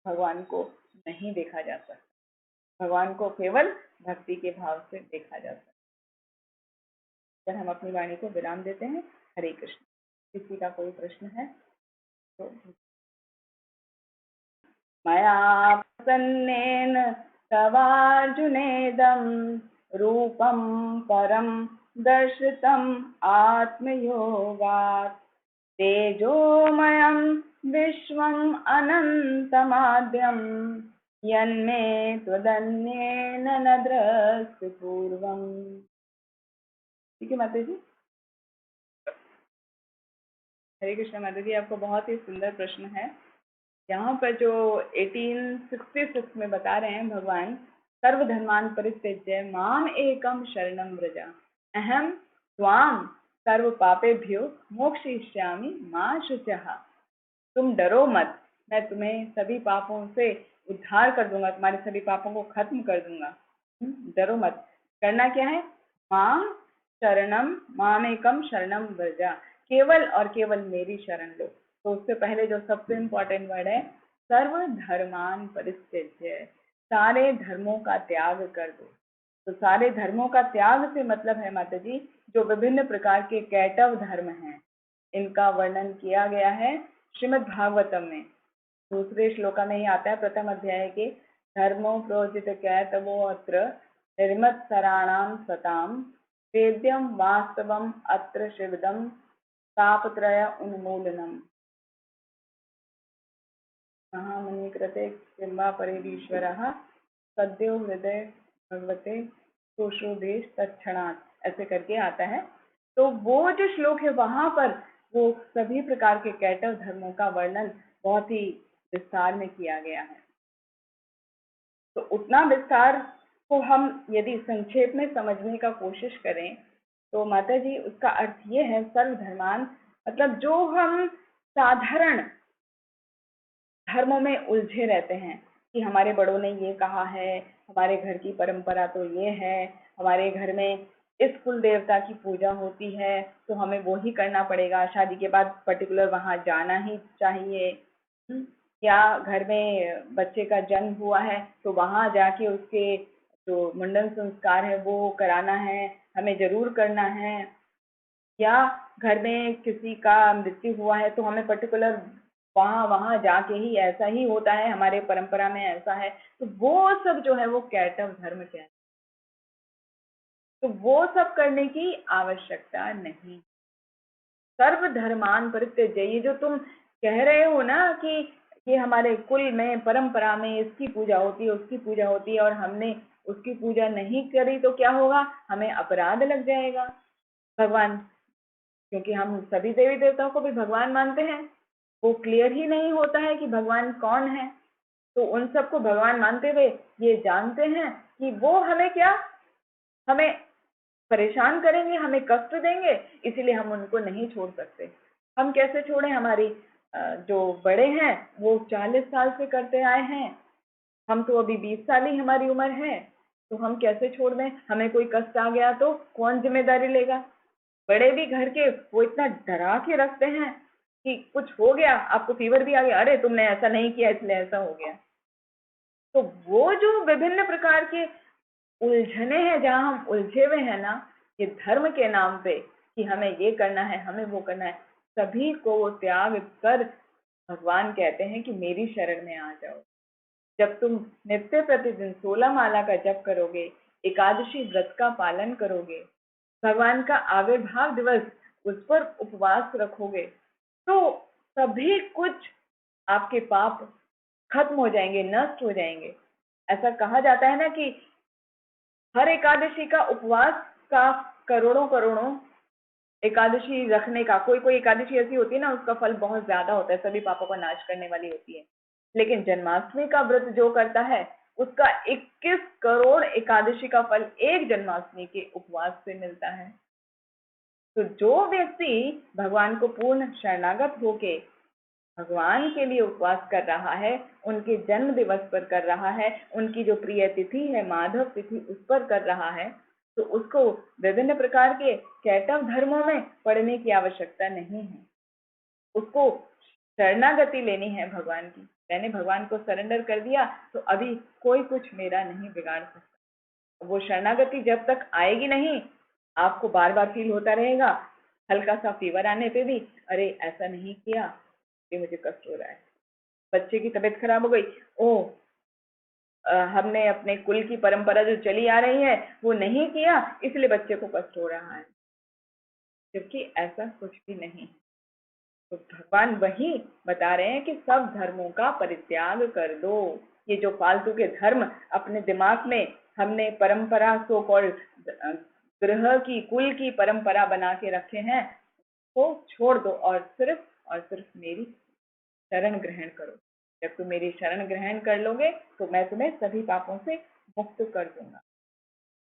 भगवान को नहीं देखा जा सकता। भगवान को केवल भक्ति के भाव से देखा जा सकता है। हम अपनी वाणी को विराम देते हैं। हरे कृष्ण। किसी का कोई प्रश्न है तो मया प्रसन्नेन तवार्जुनेदं रूपं परं दर्शितम् आत्मयोगात् तेजोमयं विश्वम् अनन्तमाद्यं यन्मे त्वदन्येन न दृष्टि पूर्वम्। ठीक है माता जी। हरे कृष्ण माता जी, आपको बहुत ही सुंदर प्रश्न है। यहाँ पर जो 1866 में बता रहे हैं भगवान, सर्वधर्मान परित्यज्य माम एकम शरणम व्रज अहम त्वाम सर्व पापेभ्यो मोक्षयिष्यामि मा शुचः। तुम डरो मत, मैं तुम्हें सभी पापों से उद्धार कर दूंगा, तुम्हारे सभी पापों को खत्म कर दूंगा। डरो मत। करना क्या है? माम शरणम, मामेकम शरणम व्रज, केवल और केवल मेरी शरण लो। तो उससे पहले जो सबसे इम्पोर्टेंट वर्ड है, सर्व धर्मान परित्यज्य, सारे धर्मों का त्याग कर दो। तो सारे धर्मों का त्याग से मतलब है माता जी जो विभिन्न प्रकार के कैटव धर्म हैं, इनका वर्णन किया गया है श्रीमद् भागवतम में। दूसरे श्लोका में ही आता है प्रथम अध्याय के, धर्मो प्रोजित कैतवो अत्र निर्मत्सराणाम सताम वेद्यम वास्तवम अत्र शिवदम तापत्रय उन्मूलनम महामुनिकृते किंवा परिरीश्वरः सद्यो हृदय भगवते शोषोदेश तत्क्षणात्, ऐसे करके आता है। तो वो जो श्लोक है वहां पर वो सभी प्रकार के कैटव धर्मों का वर्णन बहुत ही विस्तार में किया गया है। तो उतना विस्तार को हम यदि संक्षेप में समझने का कोशिश करें तो माता जी उसका अर्थ ये है सर्वधर्मान, मतलब जो हम साधारण धर्मों में उलझे रहते हैं कि हमारे बड़ों ने ये कहा है, हमारे घर की परंपरा तो ये है, हमारे घर में इस कुल देवता की पूजा होती है तो हमें वो ही करना पड़ेगा, शादी के बाद पर्टिकुलर वहां जाना ही चाहिए, या घर में बच्चे का जन्म हुआ है तो वहां जाके उसके जो मुंडन संस्कार है वो कराना है, हमें जरूर करना है, या घर में किसी का मृत्यु हुआ है तो हमें पर्टिकुलर वहां वहां जाके ही ऐसा ही होता है, हमारे परंपरा में ऐसा है। तो वो सब जो है वो कैटव धर्म कहते हैं। तो वो सब करने की आवश्यकता नहीं। सर्वधर्मान परित्यज्य, ये जो तुम कह रहे हो ना कि ये हमारे कुल में परंपरा में इसकी पूजा होती है उसकी पूजा होती है और हमने उसकी पूजा नहीं करी तो क्या होगा, हमें अपराध लग जाएगा। भगवान, क्योंकि हम सभी देवी देवताओं को भी भगवान मानते हैं, वो क्लियर ही नहीं होता है कि भगवान कौन है। तो उन सबको भगवान मानते हुए ये जानते हैं कि वो हमें क्या, हमें परेशान करेंगे, हमें कष्ट देंगे, इसीलिए हम उनको नहीं छोड़ सकते। हम कैसे छोड़ें, हमारी जो बड़े हैं वो 40 साल से करते आए हैं, हम तो अभी 20 साल ही हमारी उम्र है, तो हम कैसे छोड़ दें। हमें कोई कष्ट आ गया तो कौन जिम्मेदारी लेगा। बड़े भी घर के वो इतना डरा के रखते हैं कि कुछ हो गया, आपको फीवर भी आ गया, अरे तुमने ऐसा नहीं किया इसलिए ऐसा हो गया। तो वो जो विभिन्न प्रकार के उलझने हैं जहां हम उलझे हुए हैं ना, ये धर्म के नाम पे कि हमें ये करना है हमें वो करना है, सभी को वो त्याग कर भगवान कहते हैं कि मेरी शरण में आ जाओ। जब तुम नित्य प्रतिदिन 16 माला का जप करोगे, एकादशी व्रत का पालन करोगे, भगवान का आविर्भाव दिवस उस पर उपवास रखोगे, तो सभी कुछ आपके पाप खत्म हो जाएंगे, नष्ट हो जाएंगे। ऐसा कहा जाता है ना कि हर एकादशी का उपवास का करोड़ों करोड़ों एकादशी रखने का, कोई कोई एकादशी ऐसी होती है ना उसका फल बहुत ज्यादा होता है, सभी पापों का नाश करने वाली होती है। लेकिन जन्माष्टमी का व्रत जो करता है उसका 21 करोड़ एकादशी का फल एक जन्माष्टमी के उपवास से मिलता है। तो जो व्यक्ति भगवान को पूर्ण शरणागत होके भगवान के लिए उपवास कर रहा है, उनके जन्म दिवस पर कर रहा है, उनकी जो प्रिय तिथि है माधव तिथि उस पर कर रहा है, तो उसको विभिन्न प्रकार के कैटव धर्मों में पढ़ने की आवश्यकता नहीं है। उसको शरणागति लेनी है भगवान की। मैंने भगवान को सरेंडर कर दिया तो अभी कोई कुछ मेरा नहीं बिगाड़ सकता। वो शरणागति जब तक आएगी नहीं, आपको बार बार फील होता रहेगा, हल्का सा फीवर आने पे भी अरे ऐसा नहीं किया, ये मुझे कष्ट हो रहा है। बच्चे की तबीयत खराब हो गई, ओ हमने अपने कुल की परंपरा जो चली आ रही है वो नहीं किया इसलिए बच्चे को कष्ट हो रहा है, जबकि ऐसा कुछ भी नहीं। तो भगवान वही बता रहे हैं कि सब धर्मों का परित्याग कर दो। ये जो फालतू के धर्म अपने दिमाग में हमने परंपरा सो कॉल्ड ग्रह की कुल की परंपरा बना के रखे हैं, वो छोड़ दो और सिर्फ मेरी शरण ग्रहण करो। जब तुम मेरी शरण ग्रहण कर लोगे तो मैं तुम्हें सभी पापों से मुक्त कर दूंगा।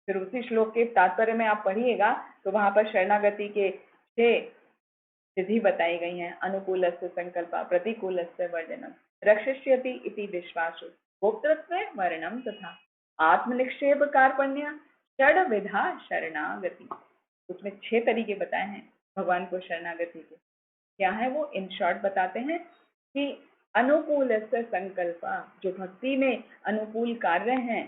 फिर उसी श्लोक के तात्पर्य में आप पढ़िएगा तो वहां पर शरणागति के 6 विधि बताई गई हैं। अनुकूलस्य संकल्प, प्रतिकूलस्य वर्जनम, रक्षिष्यति इति विश्वासो, भोक्तृत्व वर्णम तथा आत्मनिक्षेप कार्पण्य, षड विधा शरणागति। उसमें 6 तरीके बताए हैं भगवान को शरणागति के। क्या है वो, इन शॉर्ट बताते हैं कि अनुकूलस्य संकल्प, जो भक्ति में अनुकूल कार्य हैं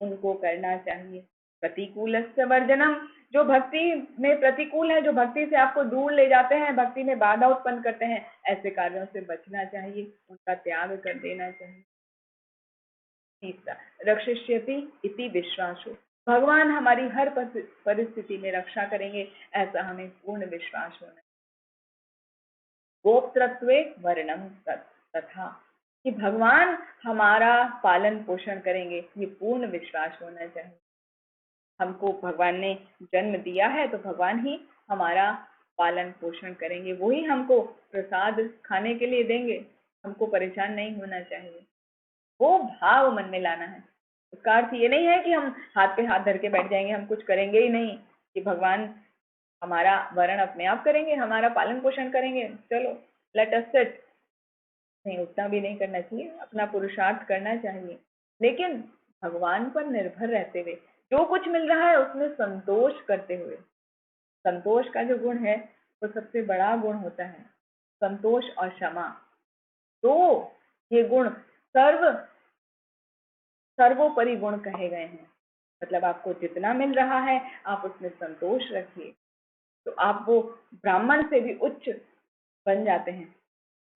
उनको करना चाहिए। प्रतिकूलस्य वर्जनम, जो भक्ति में प्रतिकूल है, जो भक्ति से आपको दूर ले जाते हैं, भक्ति में बाधा उत्पन्न करते हैं, ऐसे कार्यों से बचना चाहिए, उनका त्याग कर देना चाहिए। तीसरा, रक्षिष्यति इति विश्वासो, भगवान हमारी हर परिस्थिति में रक्षा करेंगे, ऐसा हमें पूर्ण विश्वास होना। गोप्तृत्वे वर्णम तथा, कि भगवान हमारा पालन पोषण करेंगे, ये पूर्ण विश्वास होना चाहिए। हमको भगवान ने जन्म दिया है तो भगवान ही हमारा पालन पोषण करेंगे, वो ही हमको प्रसाद खाने के लिए देंगे, हमको परेशान नहीं होना चाहिए। वो भाव मन में लाना है। उसका अर्थ ये नहीं है कि हम हाथ पे हाथ धर के बैठ जाएंगे, हम कुछ करेंगे ही नहीं, कि भगवान हमारा वरण अपने आप करेंगे, हमारा पालन पोषण करेंगे, चलो लेट अस सिट। नहीं, उतना भी नहीं करना चाहिए, अपना पुरुषार्थ करना चाहिए, लेकिन भगवान पर निर्भर रहते हुए, जो कुछ मिल रहा है उसमें संतोष करते हुए। संतोष का जो गुण है वो सबसे बड़ा गुण होता है, संतोष और क्षमा। तो ये गुण सर्वोपरि गुण कहे गए हैं। मतलब आपको जितना मिल रहा है आप उसमें संतोष रखिए, तो आप वो ब्राह्मण से भी उच्च बन जाते हैं।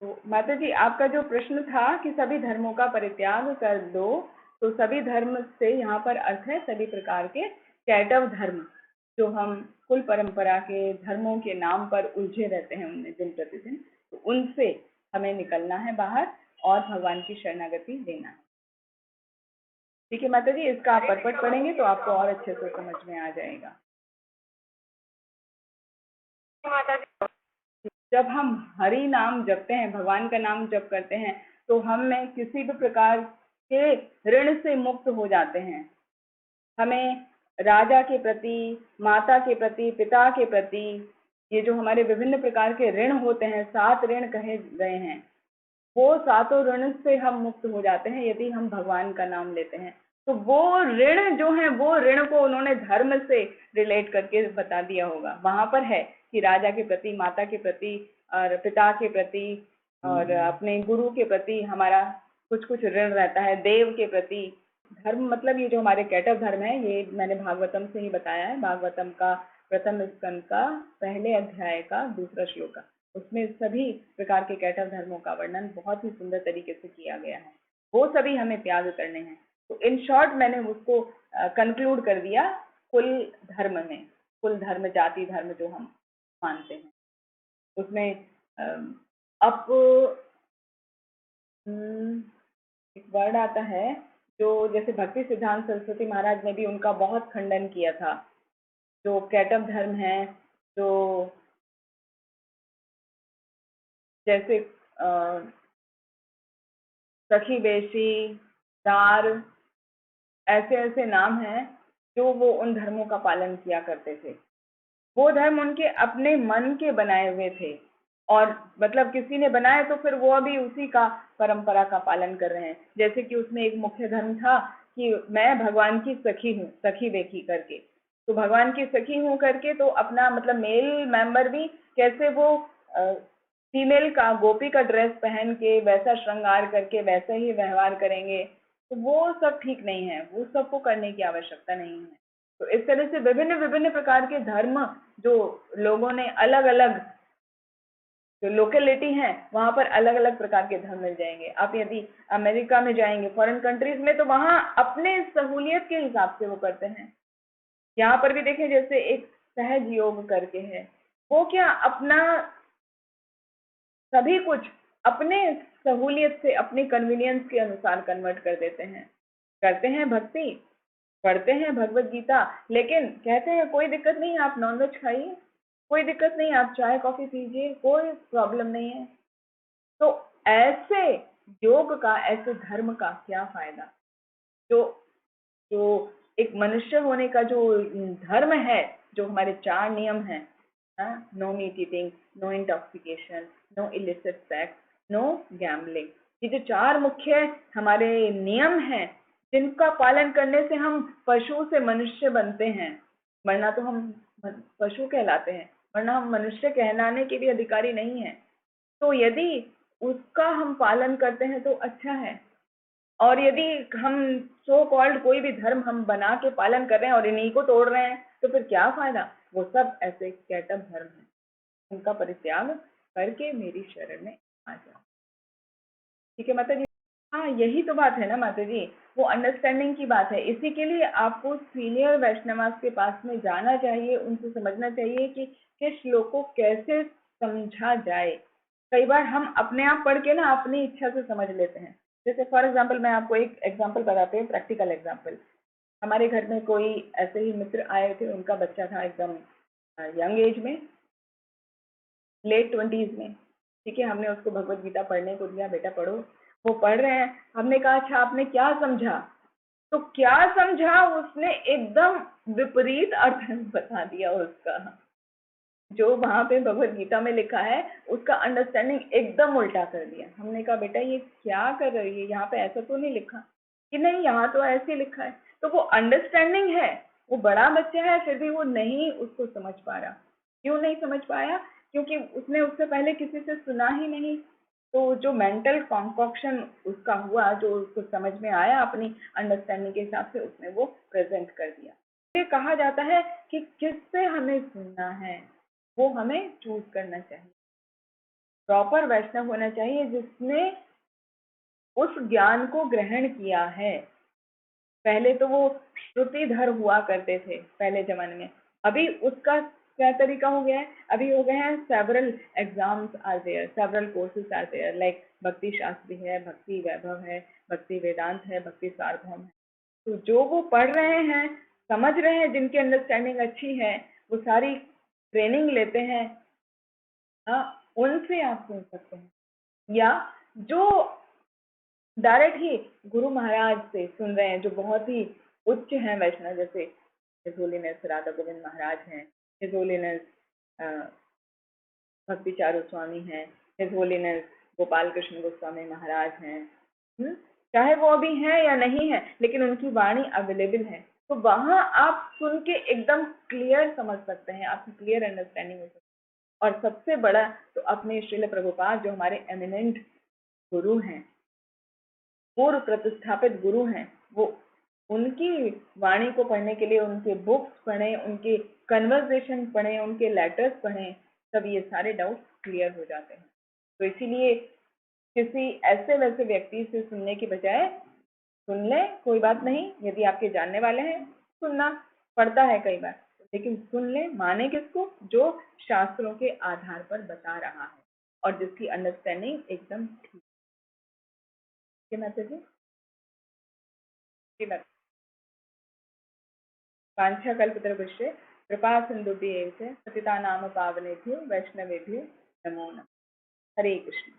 तो माता जी, आपका जो प्रश्न था कि सभी धर्मों का परित्याग कर दो, तो सभी धर्म से यहाँ पर अर्थ है सभी प्रकार के कैटव धर्म, जो हम कुल परंपरा के धर्मों के नाम पर उलझे रहते हैं उनमें दिन प्रतिदिन, तो उनसे हमें निकलना है बाहर और भगवान की शरणागति लेना है। ठीक है माता जी, इसका आप परपट पढ़ेंगे तो आपको और अच्छे से समझ में आ जाएगा। जब हम हरि नाम जपते हैं, भगवान का नाम जप करते हैं, तो हम में किसी भी प्रकार के ऋण से मुक्त हो जाते हैं। हमें राजा के प्रति, माता के प्रति, पिता के प्रति, ये जो हमारे विभिन्न प्रकार के ऋण होते हैं, 7 ऋण कहे गए हैं, वो 7 ऋण से हम मुक्त हो जाते हैं यदि हम भगवान का नाम लेते हैं। तो वो ऋण जो है, वो ऋण को उन्होंने धर्म से रिलेट करके बता दिया होगा। वहां पर है कि राजा के प्रति, माता के प्रति और पिता के प्रति और अपने गुरु के प्रति हमारा कुछ कुछ ऋण रहता है, देव के प्रति। धर्म मतलब ये जो हमारे कैटव धर्म है, ये मैंने भागवतम से ही बताया है। भागवतम का प्रथम स्कंद का पहले अध्याय का 2रा श्लोक, उसमें सभी प्रकार के कैटव धर्मों का वर्णन बहुत ही सुंदर तरीके से किया गया है। वो सभी हमें त्याग करने हैं। तो इन शॉर्ट मैंने उसको कंक्लूड कर दिया कुल धर्म में, कुल धर्म, जाति धर्म जो हम मानते हैं उसमें अप एक वर्ड आता है जो जैसे भक्ति सिद्धांत सरस्वती महाराज ने भी उनका बहुत खंडन किया था। जो कैटव धर्म है, जो जैसे सखी बेशी, दार, ऐसे ऐसे नाम हैं जो वो उन धर्मों का पालन किया करते थे। वो धर्म उनके अपने मन के बनाए हुए थे, और मतलब किसी ने बनाए तो फिर वो अभी उसी का परंपरा का पालन कर रहे हैं। जैसे कि उसमें एक मुख्य धर्म था कि मैं भगवान की सखी हूँ, सखी बेखी करके। तो भगवान की सखी हूँ करके तो अपना मतलब मेल मेंबर भी कैसे वो फीमेल का, गोपी का ड्रेस पहन के, वैसा श्रृंगार करके वैसा ही व्यवहार करेंगे, तो वो सब ठीक नहीं है, वो सबको करने की आवश्यकता नहीं है। तो इस तरह से विभिन्न विभिन्न प्रकार के धर्म जो लोगों ने अलग अलग, जो लोकेलिटी है वहां पर अलग अलग प्रकार के धर्म मिल जाएंगे। आप यदि अमेरिका में जाएंगे, फॉरेन कंट्रीज में, तो वहां अपने सहूलियत के हिसाब से वो करते हैं। यहाँ पर भी देखें, जैसे एक सहज योग करके है, वो क्या अपना सभी कुछ अपने सहूलियत से, अपने कन्वीनियंस के अनुसार कन्वर्ट कर देते हैं। करते हैं भक्ति, पढ़ते हैं भगवत गीता, लेकिन कहते हैं कोई दिक्कत नहीं, आप नॉनवेज खाइए, कोई दिक्कत नहीं, आप चाय कॉफी पीजिए, कोई प्रॉब्लम नहीं है। तो ऐसे योग का, ऐसे धर्म का क्या फायदा? जो जो एक मनुष्य होने का जो धर्म है, जो हमारे 4 नियम हैं, no meat eating, no intoxication, no illicit sex, no gambling, ये जो 4 मुख्य हमारे नियम हैं, जिनका पालन करने से हम पशु से मनुष्य बनते हैं, वरना तो हम पशु कहलाते हैं, वरना हम मनुष्य कहलाने के भी अधिकारी नहीं है। तो यदि उसका हम पालन करते हैं तो अच्छा है। और यदि हम सो कॉल्ड कोई भी धर्म हम बना के पालन कर रहे हैं और इन्हीं को तोड़ रहे हैं तो फिर क्या फायदा। वो सब ऐसे कैटअप धर्म है, उनका परित्याग करके मेरी शरण में आ जाओ। ठीक है माता जी। हाँ यही तो बात है ना माता जी, वो अंडरस्टैंडिंग की बात है। इसी के लिए आपको सीनियर वैष्णवास के पास में जाना चाहिए, उनसे समझना चाहिए कि श्लोक को कैसे समझा जाए। कई बार हम अपने आप पढ़ के ना अपनी इच्छा से समझ लेते हैं। जैसे फॉर एग्जाम्पल मैं आपको एक एग्जाम्पल बताती हूँ, प्रैक्टिकल एग्जाम्पल। हमारे घर में कोई ऐसे ही मित्र आए थे, उनका बच्चा था एकदम यंग एज में, लेट 20s में। ठीक है, हमने उसको भगवत गीता पढ़ने को दिया, बेटा पढ़ो। वो पढ़ रहे हैं, हमने कहा अच्छा आपने क्या समझा। तो क्या समझा, उसने एकदम विपरीत अर्थ बता दिया उसका। जो वहां पे भगवत गीता में लिखा है उसका अंडरस्टैंडिंग एकदम उल्टा कर दिया। हमने कहा बेटा ये क्या कर रही है, यहाँ पे ऐसा तो नहीं लिखा। कि नहीं यहाँ तो ऐसे लिखा है। तो वो अंडरस्टैंडिंग है, वो बड़ा बच्चा है फिर भी वो नहीं उसको समझ पा रहा। क्यों नहीं समझ पाया, क्योंकि उसने उससे पहले किसी से सुना ही नहीं। तो जो मेंटल कॉन्कॉक्शन उसका हुआ, जो उसको समझ में आया अपनी अंडरस्टैंडिंग के हिसाब से, उसने वो प्रेजेंट कर दिया। ये कहा जाता है कि किससे हमें सुनना है वो हमें चूज करना चाहिए। प्रॉपर वैष्णव होना चाहिए जिसने उस ज्ञान को ग्रहण किया है। पहले तो वो श्रुतिधर हुआ करते थे पहले जमाने में, अभी उसका क्या तरीका हो गया है, अभी हो गए हैं several exams are there, several courses are there, like Bhakti Shastri है, भक्ति वैभव है, भक्ति वेदांत है, भक्ति सार्वभौम है। तो जो वो पढ़ रहे हैं, समझ रहे हैं, जिनकी अंडरस्टैंडिंग अच्छी है, वो सारी ट्रेनिंग लेते हैं। हाँ, उनसे आप सुन सकते हैं, या जो डायरेक्ट ही गुरु महाराज से सुन रहे हैं, जो बहुत ही उच्च हैं वैष्णव, जैसे हिज होलीनेस राधा गोविंद महाराज हैं, हिज होलीनेस भक्ति चारू स्वामी हैं, हिज होलीनेस गोपाल कृष्ण गोस्वामी महाराज हैं। चाहे वो अभी हैं या नहीं है, लेकिन उनकी वाणी अवेलेबल है। तो वहां आप सुन के एकदम क्लियर समझ सकते हैं, आपकी क्लियर अंडरस्टैंडिंग हो सकती है। और सबसे बड़ा तो अपने श्रील प्रभुपाद जो हमारे एमिनेंट गुरु हैं, पूर्व प्रतिष्ठापित गुरु हैं, वो उनकी वाणी को पढ़ने के लिए उनके बुक्स पढ़ें, उनके कन्वर्सेशन पढ़ें, उनके लेटर्स पढ़ें, तब ये सारे डाउट क्लियर हो जाते हैं। तो इसीलिए किसी ऐसे वैसे व्यक्ति से सुनने की बजाय सुन ले, कोई बात नहीं, यदि आपके जानने वाले हैं, सुनना पड़ता है कई बार, लेकिन सुन ले, माने किसको, जो शास्त्रों के आधार पर बता रहा है और जिसकी अंडरस्टैंडिंग एकदम ठीक है। मैसेज है। वाञ्छाकल्पतरुभ्यश्च कृपासिन्धुभ्येव च पतितानां पावनेभ्यो वैष्णवेभ्यो नमो नमः। हरे कृष्ण।